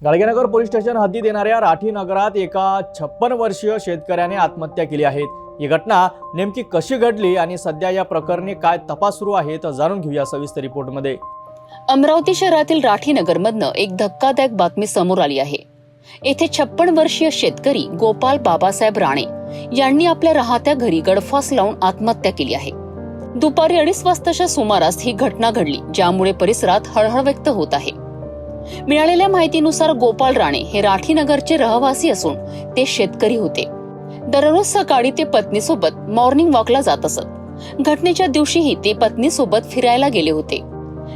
Gadgenagar police station हद्दीत येणाऱ्या राठी नगरात एका 56 वर्षीय शेतकऱ्याने आत्महत्या केली आहे। ही घटना नेमकी कशी घडली आणि सध्या या प्रकरणी काय तपास सुरू आहे तर जाणून घेऊया सविस्तर रिपोर्टमध्ये। अमरावती शहरातील राठी नगरमधनं एक धक्कादायक बातमी समोर आली आहे। येथे 56 वर्षीय शेतकरी गोपाल बाबासाहेब राणे यांनी आपल्या राहत्या घरी गळफास लावून आत्महत्या केली आहे। दुपारी 2:30 वाजताच्या सुमारास ही घटना घडली, ज्यामुळे परिसरात हळहळ व्यक्त होत आहे। मिळालेल्या माहितीनुसार गोपाल राणे हे राठी नगरचे रहिवासी असून ते शेतकरी होते। दररोज सकाळी ते पत्नीसोबत मॉर्निंग वॉकला जात असत। घटनेच्या दिवशीही ते पत्नीसोबत फिरायला गेले होते।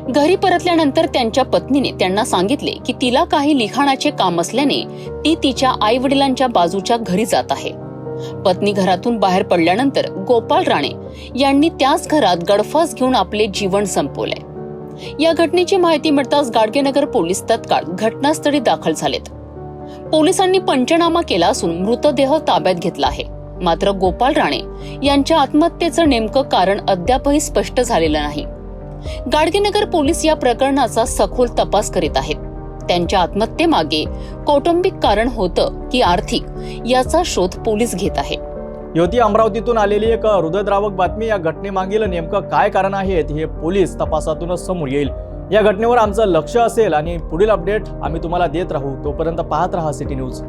घरी परतल्यानंतर त्यांच्या पत्नीने त्यांना सांगितले की तिला काही लिखाणाचे काम असल्याने ती तिच्या आई वडिलांच्या बाजूच्या घरी जात आहे। पत्नी घरातून बाहेर पडल्यानंतर गोपाल राणे यांनी त्याच घरात गळफास घेऊन आपले जीवन संपवले। या घटनेची माहिती मिळताच गाडगेनगर पोलीस तत्काळ घटनास्थळी दाखल झालेत। पोलिसांनी पंचनामा केला असून मृतदेह ताब्यात घेतला आहे। मात्र गोपाल राणे यांच्या आत्महत्येचं नेमकं कारण अद्यापही स्पष्ट झालेलं नाही। गाडगेनगर पोलीस या प्रकरणाचा सखोल तपास करीत आहेत। त्यांच्या आत्महत्येमागे कौटुंबिक कारण होतं की आर्थिक, याचा शोध पोलीस घेत आहे। होती अमरावतीतून आलेली एक हृदयद्रावक बातमी। या घटनेमागील नेमकं काय कारण आहे हे पोलीस तपासातूनच समोर येईल। या घटनेवर आमचं लक्ष असेल आणि पुढील अपडेट आम्ही तुम्हाला देत राहू। तोपर्यंत पाहत रहा सिटी न्यूज।